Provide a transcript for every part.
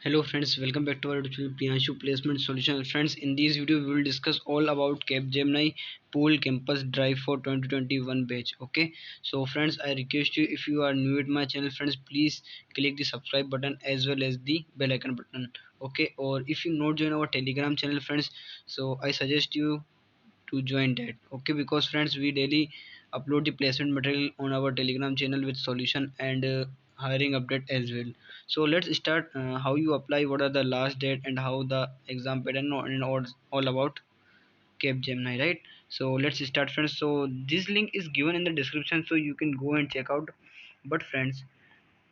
Hello friends, welcome back to our channel Priyanshu Placement Solution. Friends, in this video we will discuss all about Capgemini Pool Campus Drive for 2021 batch. Okay, so friends, I request you, if you are new at my channel, friends, please click the subscribe button as well as the bell icon button. Okay, or if you not join our Telegram channel, friends, so I suggest you to join that. Okay, because friends, we daily upload the placement material on our Telegram channel with solution and hiring update as well. So let's start. How you apply, what are the last date, and how the exam pattern, and all about Capgemini, right? So let's start, friends. So this link is given in the description, so you can go and check out. But friends,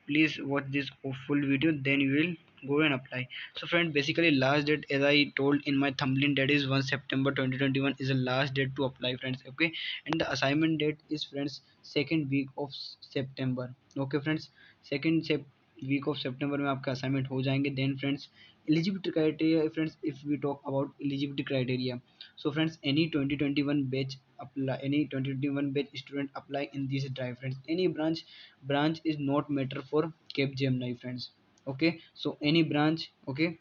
please watch this full video, then you will go and apply. So friend, basically last date, as I told in my thumbnail, that is 1 September 2021 is the last date to apply, friends. Okay, and the assignment date is, friends, second week of September. Okay friends, week of September में आपका assignment हो जाएंगे. Then friends, eligibility criteria, friends, if we talk about eligibility criteria, so friends, any 2021 batch apply, any 2021 batch student apply in this drive, friends. Any branch is not matter for Capgemini, friends. Okay, so any branch. Okay,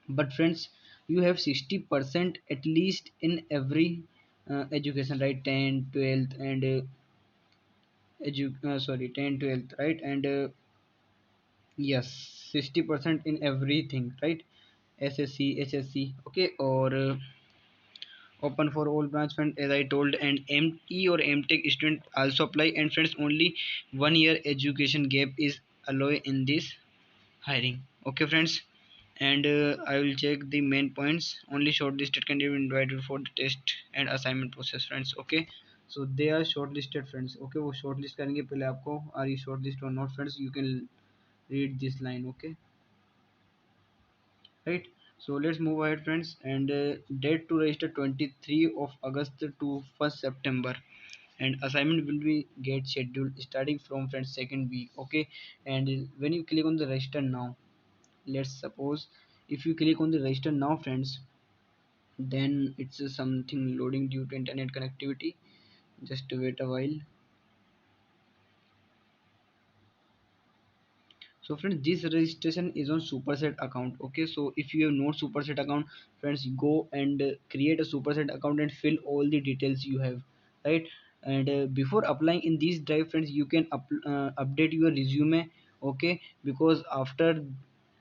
but friends, you have 60% at least in every education, right? 10 12th and 10 12th, right? And yes, 60% in everything, right? SSC, HSC. Okay, or open for all branch, friend, as I told. And ME or MTech student also apply. And friends, only 1 year education gap is allowed in this hiring. Okay friends, and I will check the main points. Only shortlisted candidate invited for the test and assignment process, friends. Okay, so they are shortlisted, friends. Okay, वो shortlist करेंगे पहले आपको. Are you shortlisted or not, friends? You can read this line. Okay, right? So let's move ahead, friends. And date to register 23 of August to 1st September. And assignment will be get scheduled starting from, friends, second week. Okay, and when you click on the register now, let's suppose if you click on the register now, friends, then it's something loading due to internet connectivity. Just wait a while. So friends, this registration is on superset account. Okay, so if you have no superset account, friends, you go and create a superset account and fill all the details you have, right? And before applying in this drive, friends, you can update your resume. Okay, because after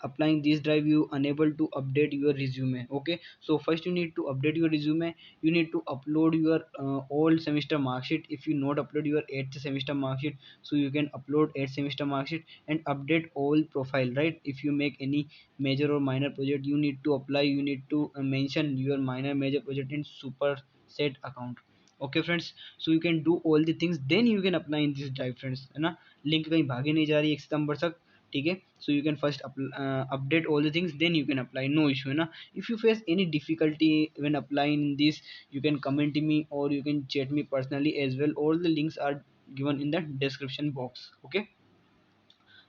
applying this drive, you unable to update your resume. Okay, so first you need to update your resume. You need to upload your old semester mark sheet. If you not upload your 8th semester mark sheet, so you can upload 8th semester mark sheet and update all profile, right? If you make any major or minor project, you need to apply. You need to mention your minor major project in super set account. Okay friends, so you can do all the things, then you can apply in this drive, friends, है ना? Link कहीं भागे नहीं जा रही 1 सितंबर तक, ठीक है? So you can first update all the things, then you can apply, no issue, है ना? If you face any difficulty when applying this, you can comment me or you can chat me personally as well. All the links are given in the description box. Okay,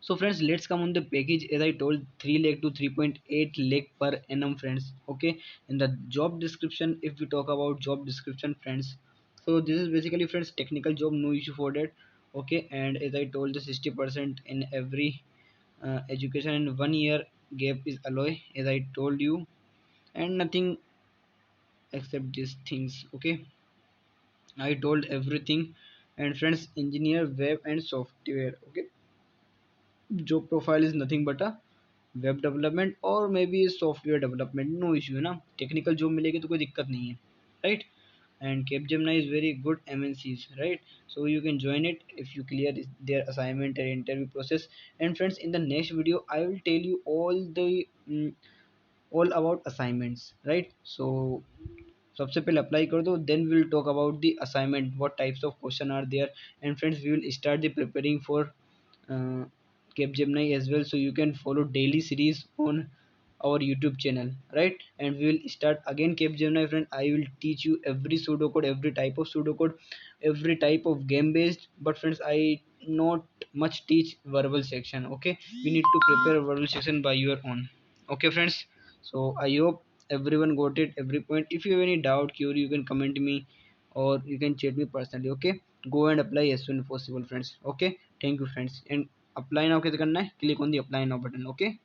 so friends, let's come on the package. As I told, 3 lakh to 3.8 lakh per annum, friends. Okay, in the job description, if we talk about job description, friends, so this is basically, friends, technical job, no issue for that. Okay, and as I told, the 60% in every education and 1 year gap is alloy, as I told you, and nothing except these things. Okay, I told everything. And friends, engineer web and software. Okay, job profile is nothing but a web development और maybe software development, no issue, है ना? Technical job मिलेगी तो कोई दिक्कत नहीं है, right? And Capgemini is very good MNCs, right? So you can join it if you clear their assignment and interview process. And friends, in the next video I will tell you mm, all about assignments, right? So सबसे पहले apply कर दो, then we will talk about the assignment, what types of question are there. And friends, we will start the preparing for uh, Capgemini as well, so you can follow daily series on our YouTube channel, right? And we will start again Capgemini, friend. I will teach you every pseudocode, every type of pseudocode, every type of game based. But friends, I not much teach verbal section. Okay, you need to prepare verbal section by your own. Okay friends, so I hope everyone got it, every point. If you have any doubt, query, you can comment me or you can chat me personally. Okay, go and apply as soon as possible, friends. Okay, thank you, friends. And apply now कैसे करना है? Click on the apply now button. Okay.